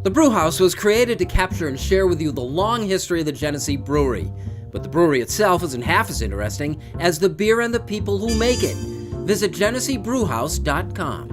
The Brewhouse was created to capture and share with you the long history of the Genesee Brewery. But the brewery itself isn't half as interesting as the beer and the people who make it. Visit GeneseeBrewhouse.com.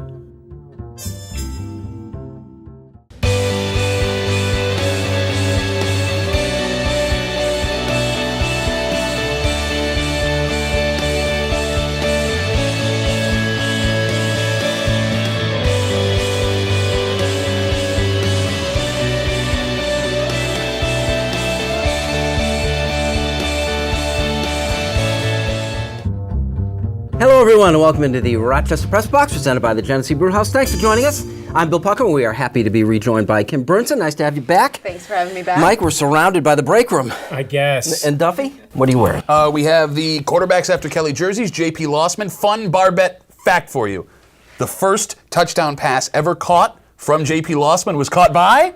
Hello, everyone, and welcome into the Rochester Press Box, presented by the Genesee Brewhouse. Thanks for joining us. I'm Bill Pucker, and we are happy to be rejoined by Kim Bernsen. Nice to have you back. Thanks for having me back. Mike, we're surrounded by the break room. I guess. And Duffy, what are you wearing? We have the quarterbacks after Kelly jerseys, J.P. Lossman. Fun bar bet fact for you. The first touchdown pass ever caught from J.P. Lossman was caught by?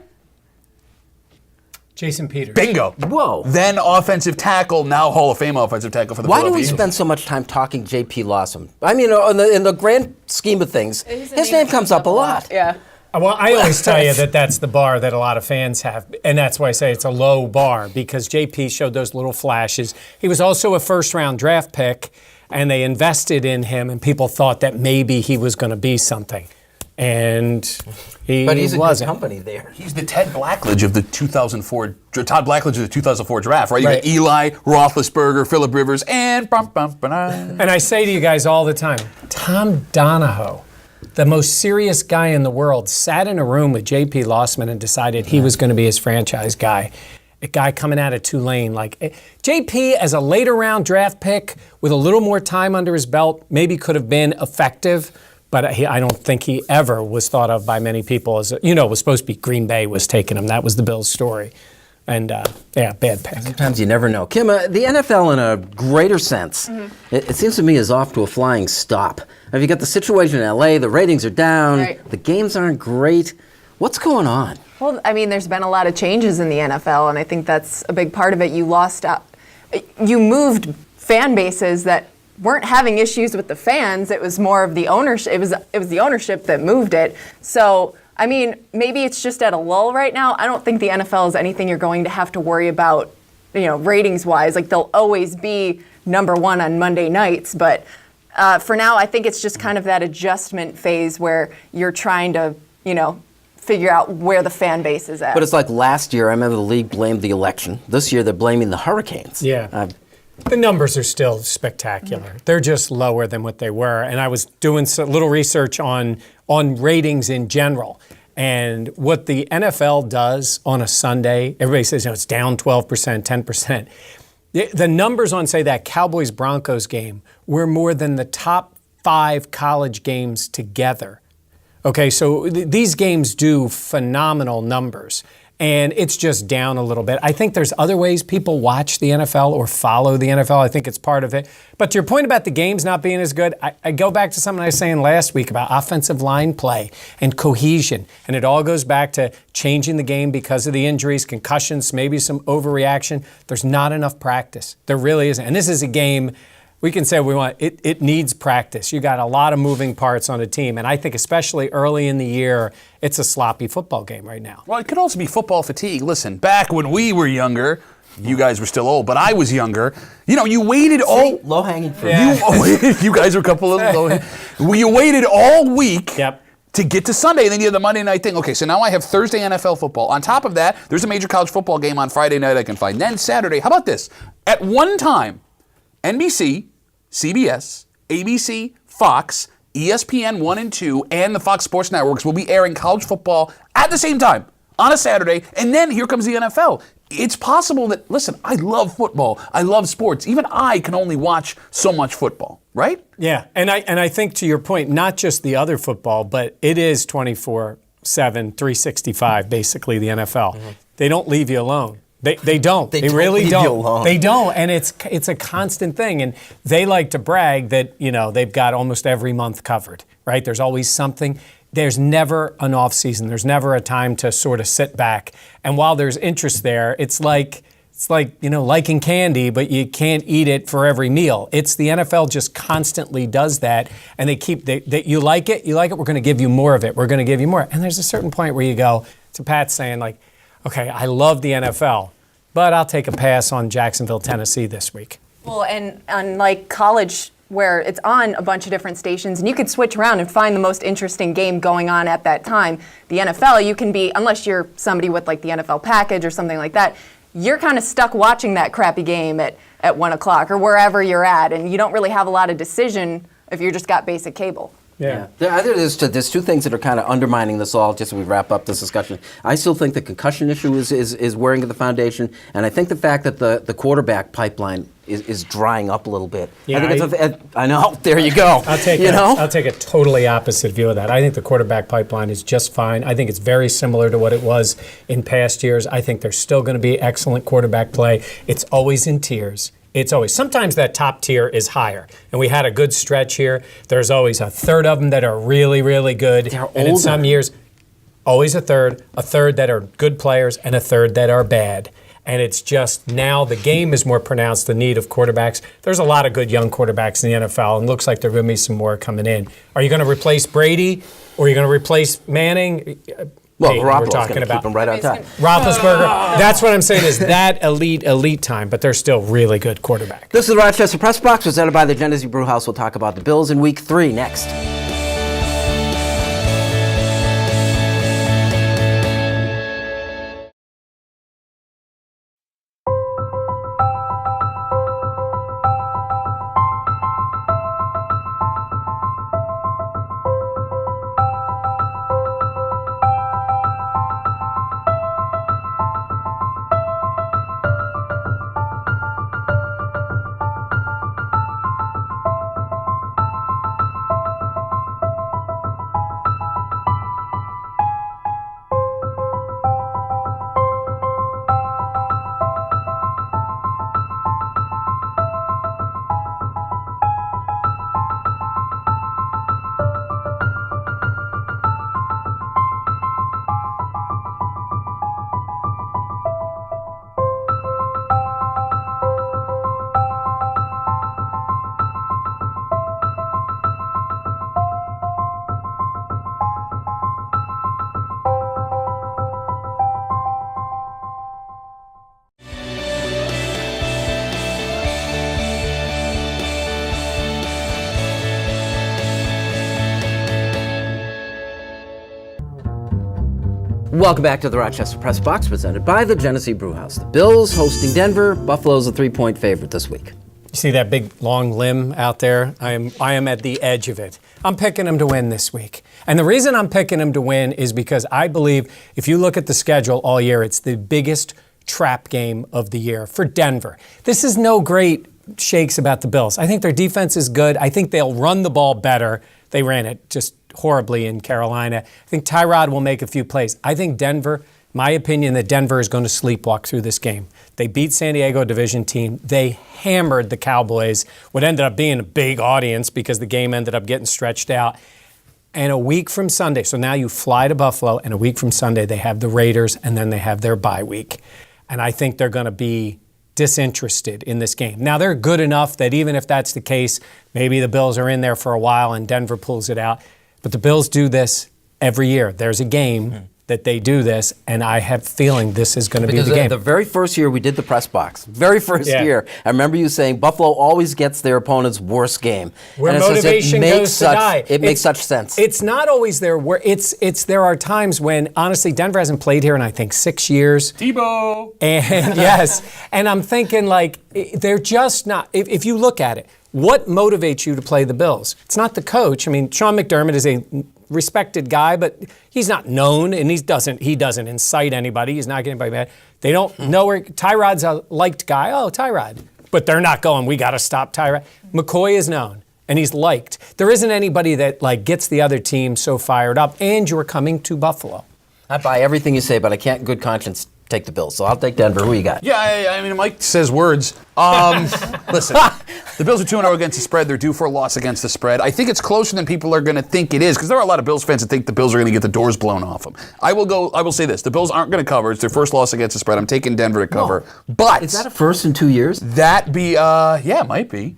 Jason Peters. Bingo. Whoa. Then offensive tackle, now Hall of Fame offensive tackle for the Why do we Philadelphia Eagles. spend so much time talking J.P. Lawson? I mean, in the grand scheme of things, his name comes up a lot. Yeah. Well, I always tell you that that's the bar that a lot of fans have, and that's why I say it's a low bar, because JP showed those little flashes. He was also a first-round draft pick, and they invested in him, and people thought that maybe he was going to be something. And But he's wasn't. a good company there. He's the Todd Blackledge of the 2004 draft, right? You Right. got Eli, Roethlisberger, Phillip Rivers, and And I say to you guys all the time, Tom Donahoe, the most serious guy in the world, sat in a room with J.P. Lossman and decided he was going to be his franchise guy. A guy coming out of Tulane. Like J.P. as a later round draft pick with a little more time under his belt maybe could have been effective. But I don't think he ever was thought of by many people as, it was supposed to be Green Bay was taking him. That was the Bills' story. And, bad pick. Sometimes you never know. Kim, the NFL in a greater sense, it seems to me is off to a flying stop. Have you got the situation in L.A., the ratings are down, Right. the games aren't great. What's going on? Well, I mean, there's been a lot of changes in the NFL, and I think that's a big part of it. You moved fan bases that weren't having issues with the fans. It was more of the ownership. It was the ownership that moved it. So, I mean, maybe it's just at a lull right now. I don't think the NFL is anything you're going to have to worry about, ratings-wise. Like, they'll always be number one on Monday nights. But for now, I think it's just kind of that adjustment phase where you're trying to, figure out where the fan base is at. But it's like last year, I remember the league blamed the election. This year, they're blaming the hurricanes. Yeah. The numbers are still spectacular. They're just lower than what they were. And I was doing a little research on ratings in general. And what the NFL does on a Sunday, everybody says it's down 12%, 10%. The numbers on, say, that Cowboys-Broncos game were more than the top 5 college games together. Okay, so these games do phenomenal numbers. And it's just down a little bit. I think there's other ways people watch the NFL or follow the NFL. I think it's part of it. But to your point about the games not being as good, I go back to something I was saying last week about offensive line play and cohesion. And it all goes back to changing the game because of the injuries, concussions, maybe some overreaction. There's not enough practice. There really isn't. And this is a game we can say we want. It needs practice. You got a lot of moving parts on a team. And I think especially early in the year, it's a sloppy football game right now. Well, it could also be football fatigue. Listen, back when we were younger, you guys were still old, but I was younger. You waited all low-hanging fruit. You guys were a couple of low. You waited all week. Yep. To get to Sunday, and then you have the Monday night thing. Okay, so now I have Thursday NFL football. On top of that, there's a major college football game on Friday night I can find. Then Saturday, how about this? At one time, NBC, CBS, ABC, Fox, ESPN 1 and 2, and the Fox Sports Networks will be airing college football at the same time on a Saturday, and then here comes the NFL. It's possible that, listen, I love football. I love sports. Even I can only watch so much football, right? Yeah, and I think to your point, not just the other football, but it is 24/7, 365, basically, the NFL. Mm-hmm. They don't leave you alone. They don't. They really leave don't. you alone. They don't, and it's a constant thing. And they like to brag that they've got almost every month covered. Right? There's always something. There's never an off season. There's never a time to sort of sit back. And while there's interest there, it's like liking candy, but you can't eat it for every meal. It's the NFL just constantly does that, and you like it. We're going to give you more of it. We're going to give you more. And there's a certain point where you go, to Pat saying, like, okay, I love the NFL, but I'll take a pass on Jacksonville, Tennessee this week. Well, and unlike college, where it's on a bunch of different stations, and you could switch around and find the most interesting game going on at that time. The NFL, you can be, unless you're somebody with like the NFL package or something like that, you're kind of stuck watching that crappy game at 1 o'clock or wherever you're at, and you don't really have a lot of decision if you just got basic cable. Yeah. There's two things that are kind of undermining this all, just as we wrap up this discussion. I still think the concussion issue is wearing at the foundation, and I think the fact that the quarterback pipeline is drying up a little bit. Yeah, I know. There you go. I'll take a totally opposite view of that. I think the quarterback pipeline is just fine. I think it's very similar to what it was in past years. I think there's still going to be excellent quarterback play. It's always in tiers. It's always, sometimes that top tier is higher. And we had a good stretch here. There's always a third of them that are really, really good. They're and in older. some years, always a third that are good players, and a third that are bad. And it's just now the game is more pronounced, the need of quarterbacks. There's a lot of good young quarterbacks in the NFL, and looks like there are going to be some more coming in. Are you going to replace Brady, or are you going to replace Manning? Well, Peyton, Garoppolo's going to keep him right on time. Roethlisberger. That's what I'm saying is that elite time, but they're still really good quarterback. This is the Rochester Press Box, presented by the Genesee Brewhouse. We'll talk about the Bills in Week 3 next. Welcome back to the Rochester Press Box, presented by the Genesee Brewhouse. The Bills hosting Denver. Buffalo's a 3-point favorite this week. You see that big long limb out there? I am at the edge of it. I'm picking them to win this week. And the reason I'm picking them to win is because I believe if you look at the schedule all year, it's the biggest trap game of the year for Denver. This is no great shakes about the Bills. I think their defense is good. I think they'll run the ball better. They ran it just horribly in Carolina. I think Tyrod will make a few plays. I think Denver, my opinion, that Denver is going to sleepwalk through this game. They beat San Diego division team. They hammered the Cowboys, what ended up being a big audience because the game ended up getting stretched out. And a week from Sunday, so now you fly to Buffalo, and a week from Sunday they have the Raiders, and then they have their bye week. And I think they're going to be disinterested in this game. Now, they're good enough that even if that's the case, maybe the Bills are in there for a while and Denver pulls it out. But the Bills do this every year. There's a game that they do this, and I have a feeling this is going to be the game. The very first year we did the press box, very first year, I remember you saying Buffalo always gets their opponent's worst game. Where and motivation goes to die. It makes such sense. It's not always there. There are times when, honestly, Denver hasn't played here in, I think, 6 years. Tebow. And yes, and I'm thinking, like, they're just not, if you look at it, what motivates you to play the Bills? It's not the coach. I mean, Sean McDermott is a respected guy, but he's not known, and he doesn't incite anybody. He's not getting anybody mad. They don't know where Tyrod's a liked guy. Oh, Tyrod. But they're not going, we got to stop Tyrod. McCoy is known, and he's liked. There isn't anybody that like gets the other team so fired up, and you're coming to Buffalo. I buy everything you say, but I can't in good conscience take the Bills. So I'll take Denver. Who you got? Yeah, I mean, Mike says words. Listen, the Bills are 2-0 against the spread. They're due for a loss against the spread. I think it's closer than people are going to think it is, because there are a lot of Bills fans that think the Bills are going to get the doors blown off them. I will say this. The Bills aren't going to cover. It's their first loss against the spread. I'm taking Denver to cover. But Is that a first in 2 years? yeah, it might be.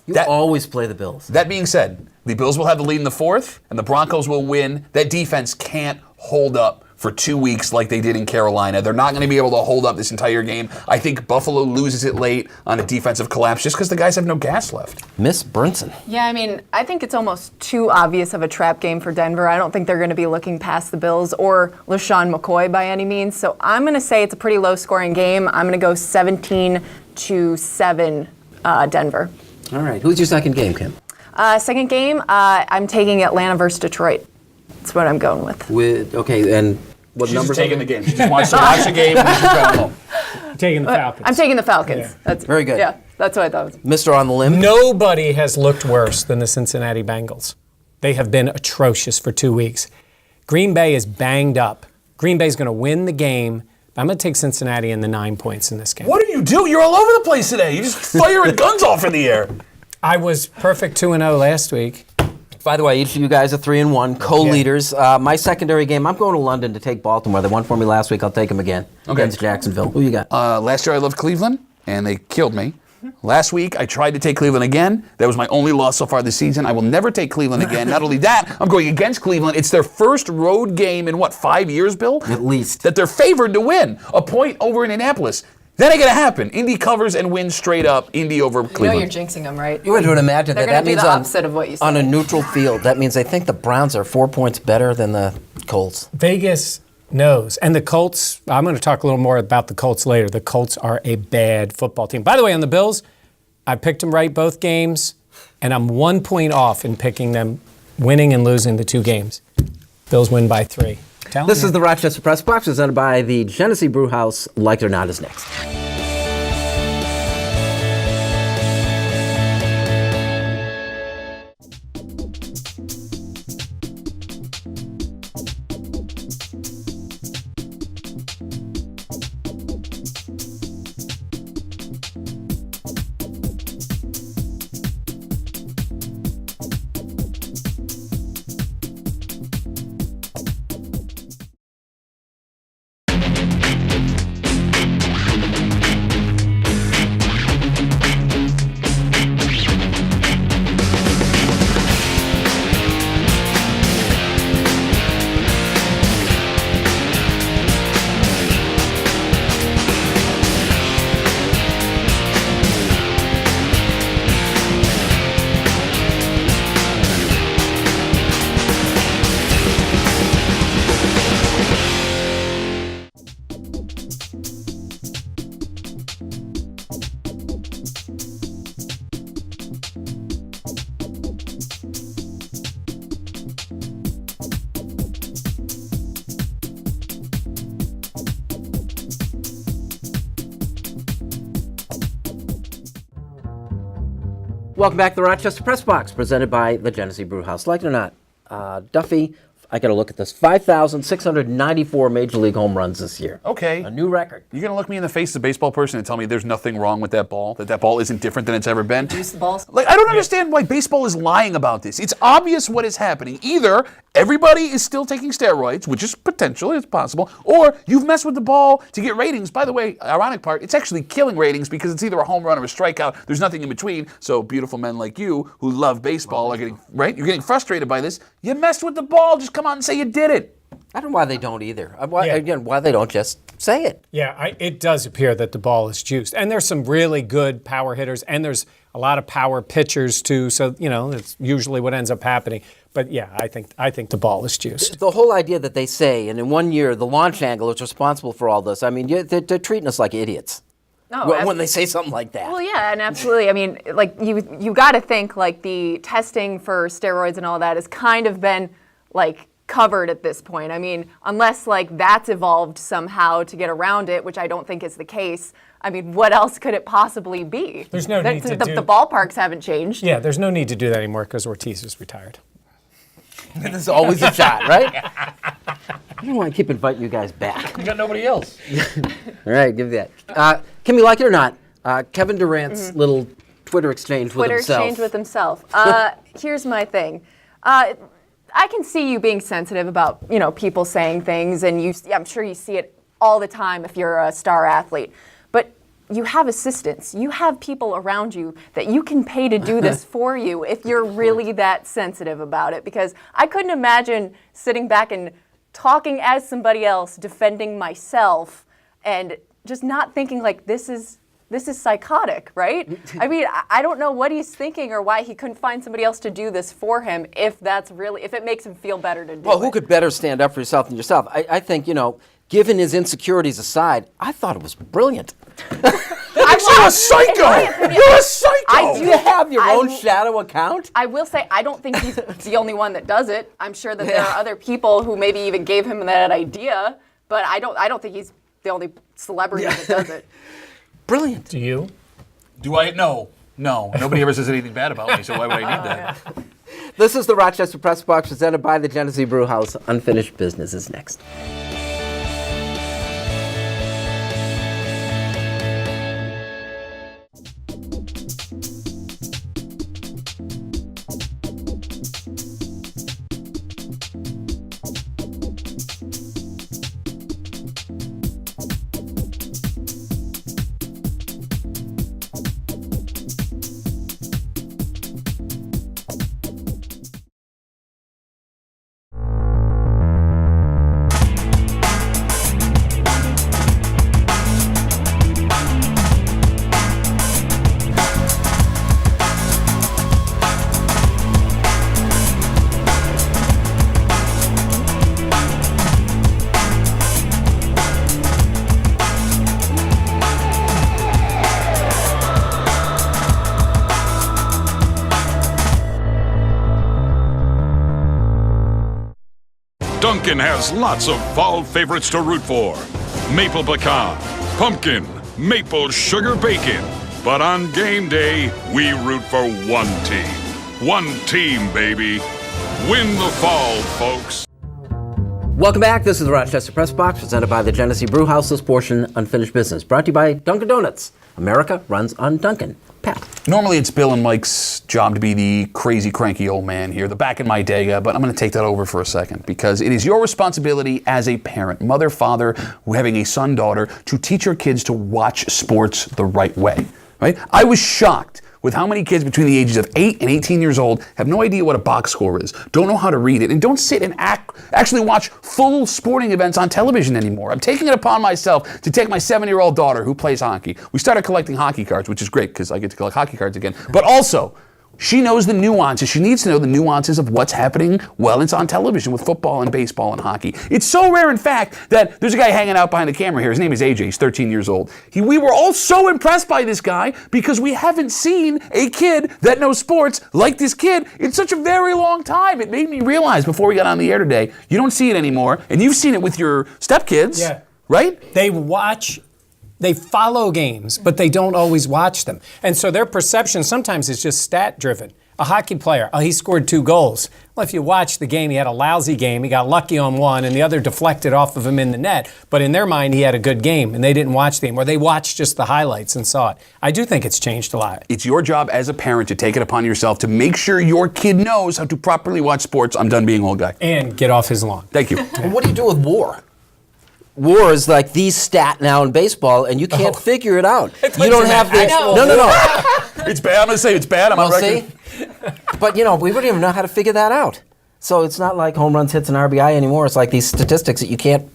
You always play the Bills. That being said, the Bills will have the lead in the fourth, and the Broncos will win. That defense can't hold up for 2 weeks like they did in Carolina. They're not going to be able to hold up this entire game. I think Buffalo loses it late on a defensive collapse just because the guys have no gas left. Miss Bernsen. Yeah, I mean, I think it's almost too obvious of a trap game for Denver. I don't think they're going to be looking past the Bills or LaShawn McCoy by any means. So I'm going to say it's a pretty low-scoring game. I'm going to go 17-7 Denver. All right. Who's your second game, Kim? Second game, I'm taking Atlanta versus Detroit. That's what I'm going with. Okay, and what She's numbers? just taking the game. She just wants to watch the game and she's going home. Taking the Falcons. I'm taking the Falcons. Yeah. That's Very good. Yeah, that's what I thought. Mr. on the limb. Nobody has looked worse than the Cincinnati Bengals. They have been atrocious for 2 weeks. Green Bay is banged up. Green Bay's going to win the game. I'm going to take Cincinnati in the 9 points in this game. What do you do? You're all over the place today. You're just firing guns off in the air. I was perfect 2-0 last week. By the way, each of you guys are 3-1, co-leaders. My secondary game, I'm going to London to take Baltimore. They won for me last week. I'll take them again against Jacksonville. Who you got? Last year I loved Cleveland, and they killed me. Last week I tried to take Cleveland again. That was my only loss so far this season. I will never take Cleveland again. Not only that, I'm going against Cleveland. It's their first road game in, 5 years, Bill? At least. That they're favored to win. A point over in Indianapolis. That ain't going to happen. Indy covers and wins straight up. Indy over You know Cleveland. you're jinxing them, right? You would imagine They're that. That gonna do means the opposite of what you on a said. neutral field. That means they think the Browns are 4 points better than the Colts. Vegas knows. And the Colts, I'm going to talk a little more about the Colts later. The Colts are a bad football team. By the way, on the Bills, I picked them right both games, and I'm 1 point off in picking them winning and losing the 2 games. Bills win by 3. This is the Rochester Press Box presented by the Genesee Brew House. Like it or not is next. Welcome back to the Rochester Press Box, presented by the Genesee Brew House. Like it or not, Duffy, I got to look at this. 5,694 Major League home runs this year. Okay. A new record. You're going to look me in the face as a baseball person and tell me there's nothing wrong with that ball, that ball isn't different than it's ever been? Use the balls. Like, I don't understand why baseball is lying about this. It's obvious what is happening. Either everybody is still taking steroids, which is potential, it's possible, or you've messed with the ball to get ratings. By the way, ironic part, it's actually killing ratings because it's either a home run or a strikeout. There's nothing in between. So beautiful men like you who love baseball are getting, right? You're getting frustrated by this. You messed with the ball. Just come out and say you did it. I don't know why they don't either. Why they don't just say it. Yeah, it does appear that the ball is juiced. And there's some really good power hitters, and there's a lot of power pitchers too. So, it's usually what ends up happening. But yeah, I think the ball is juiced. The whole idea that they say, and in 1 year, the launch angle is responsible for all this. I mean, they're treating us like idiots. When they say something like that. Well, yeah, and absolutely. I mean, like you got to think like the testing for steroids and all that has kind of been like covered at this point. I mean, unless like that's evolved somehow to get around it, which I don't think is the case. I mean, what else could it possibly be? There's no need to do. The ballparks haven't changed. Yeah, there's no need to do that anymore because Ortiz is retired. There's always a shot, right? I don't want to keep inviting you guys back. You got nobody else. All right, give me that. Can we like it or not? Kevin Durant's little Twitter exchange with himself. Twitter exchange with himself. Here's my thing. I can see you being sensitive about, people saying things, and I'm sure you see it all the time if you're a star athlete. But you have assistants. You have people around you that you can pay to do this for you if you're really that sensitive about it. Because I couldn't imagine sitting back and talking as somebody else, defending myself, and just not thinking like this is psychotic, right? I mean, I don't know what he's thinking or why he couldn't find somebody else to do this for him if it makes him feel better to do it. Well, who could better stand up for yourself than yourself? I think, given his insecurities aside, I thought it was brilliant. You're a psycho! You're a psycho! Do you have your own shadow account? I will say, I don't think he's the only one that does it. I'm sure that there are other people who maybe even gave him that idea, but I don't think he's the only celebrity that does it. Brilliant. Do you? Do I? No. Nobody ever says anything bad about me, so why would I need that? This is the Rochester Press Box presented by the Genesee Brew House. Unfinished Business is next. Dunkin' has lots of fall favorites to root for. Maple pecan, pumpkin, maple sugar bacon. But on game day, we root for one team. One team, baby. Win the fall, folks. Welcome back. This is the Rochester Press Box presented by the Genesee Brew House. This portion, Unfinished Business, brought to you by Dunkin' Donuts. America runs on Dunkin'. Pat. Normally it's Bill and Mike's job to be the crazy, cranky old man here, the back in my day guy, but I'm going to take that over for a second because it is your responsibility as a parent, mother, father, having a son, daughter, to teach your kids to watch sports the right way, right? I was shocked with how many kids between the ages of 8 and 18 years old have no idea what a box score is, don't know how to read it, and don't sit and actually watch full sporting events on television anymore. I'm taking it upon myself to take my 7-year-old daughter who plays hockey. We started collecting hockey cards, which is great because I get to collect hockey cards again, but also she knows the nuances. She needs to know the nuances of what's happening while it's on television with football and baseball and hockey. It's so rare, in fact, that there's a guy hanging out behind the camera here. His name is AJ. He's 13 years old. We were all so impressed by this guy because we haven't seen a kid that knows sports like this kid in such a very long time. It made me realize before we got on the air today, you don't see it anymore, and you've seen it with your stepkids, right? They follow games, but they don't always watch them. And so their perception sometimes is just stat-driven. A hockey player, he scored 2 goals. Well, if you watch the game, he had a lousy game. He got lucky on one, and the other deflected off of him in the net. But in their mind, he had a good game, and they didn't watch the game, or they watched just the highlights and saw it. I do think it's changed a lot. It's your job as a parent to take it upon yourself to make sure your kid knows how to properly watch sports. I'm done being old guy. And get off his lawn. Thank you. Well, what do you do with WAR? WAR is like the stat now in baseball, and you can't figure it out. You don't have the no. It's bad. I'm going to say it's bad. I'm on record. But, we wouldn't even know how to figure that out. So it's not like home runs, hits, and RBI anymore. It's like these statistics that you can't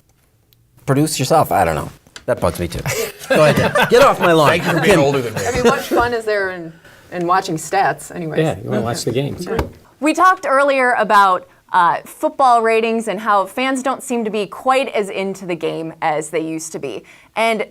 produce yourself. I don't know. That bugs me too. Go ahead, Dan. Get off my lawn. Thank you for being older than me. I mean, what fun is there in watching stats anyways? Yeah, you want to watch the games. We talked earlier about football ratings and how fans don't seem to be quite as into the game as they used to be. And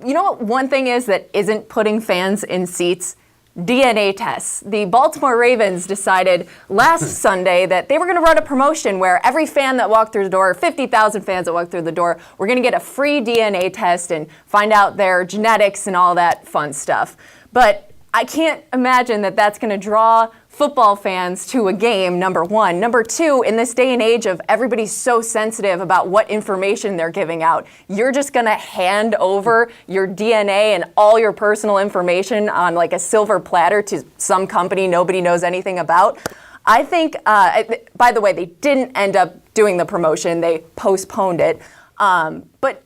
you know what one thing is that isn't putting fans in seats? DNA tests. The Baltimore Ravens decided last Sunday that they were going to run a promotion where every fan that walked through the door, 50,000 fans that walked through the door, were going to get a free DNA test and find out their genetics and all that fun stuff. But I can't imagine that that's going to draw football fans to a game, number one. Number two, in this day and age of everybody's so sensitive about what information they're giving out, you're just going to hand over your DNA and all your personal information on like a silver platter to some company nobody knows anything about. I think, by the way, they didn't end up doing the promotion. They postponed it. But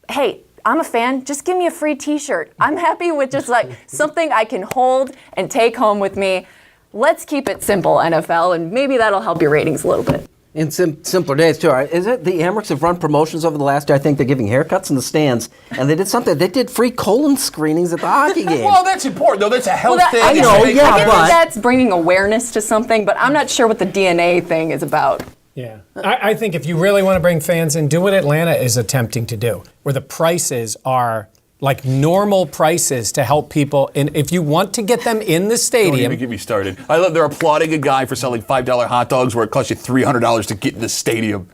hey, I'm a fan. Just give me a free t-shirt. I'm happy with just like something I can hold and take home with me. Let's keep it simple, NFL, and maybe that'll help your ratings a little bit. In simpler days, too. Right? Is it the Amerks have run promotions over the last year? I think they're giving haircuts in the stands, and they did something. They did free colon screenings at the hockey game. Well, that's important, though. That's a health thing. I know, I yeah, get but that that's bringing awareness to something, but I'm not sure what the DNA thing is about. Yeah. I think if you really want to bring fans in, do what Atlanta is attempting to do, where the prices are like normal prices to help people. And if you want to get them in the Don't stadium. even get me started. I love they're applauding a guy for selling $5 hot dogs where it costs you $300 to get in the stadium.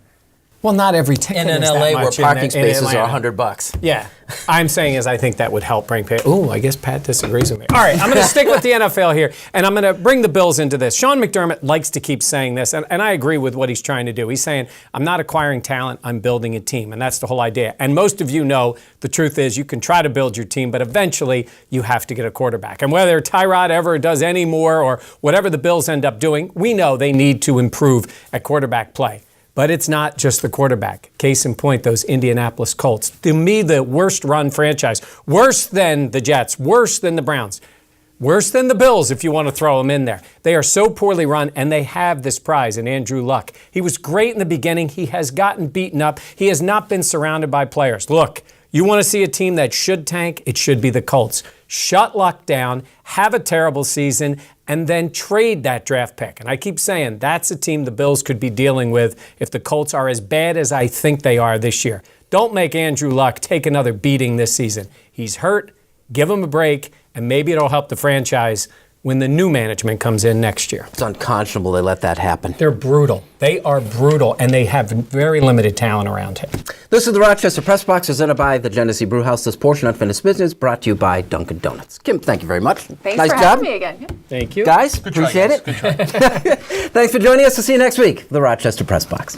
Well, not every ticket and in is LA that where much parking in spaces are Atlanta. $100. Yeah. I'm saying is I think that would help bring people. Ooh, I guess Pat disagrees with me. All right, I'm going to stick with the NFL here, and I'm going to bring the Bills into this. Sean McDermott likes to keep saying this, and I agree with what he's trying to do. He's saying, I'm not acquiring talent, I'm building a team, and that's the whole idea. And most of you know the truth is you can try to build your team, but eventually you have to get a quarterback. And whether Tyrod ever does any more or whatever the Bills end up doing, we know they need to improve at quarterback play. But it's not just the quarterback. Case in point, those Indianapolis Colts. To me, the worst run franchise. Worse than the Jets. Worse than the Browns. Worse than the Bills, if you want to throw them in there. They are so poorly run, and they have this prize in Andrew Luck. He was great in the beginning. He has gotten beaten up. He has not been surrounded by players. Look, you want to see a team that should tank? It should be the Colts. Shut Luck down, have a terrible season, and then trade that draft pick. And I keep saying that's a team the Bills could be dealing with if the Colts are as bad as I think they are this year. Don't make Andrew Luck take another beating this season. He's hurt. Give him a break, and maybe it'll help the franchise when the new management comes in next year. It's unconscionable they let that happen. They're brutal. They are brutal, and they have very limited talent around him. This is the Rochester Press Box, presented by the Genesee Brew House. This portion of Unfinished Business brought to you by Dunkin' Donuts. Kim, thank you very much. Thanks nice for job. having me again. Yeah. Thank you. Guys, appreciate it. Good try. Thanks for joining us. We'll see you next week. The Rochester Press Box.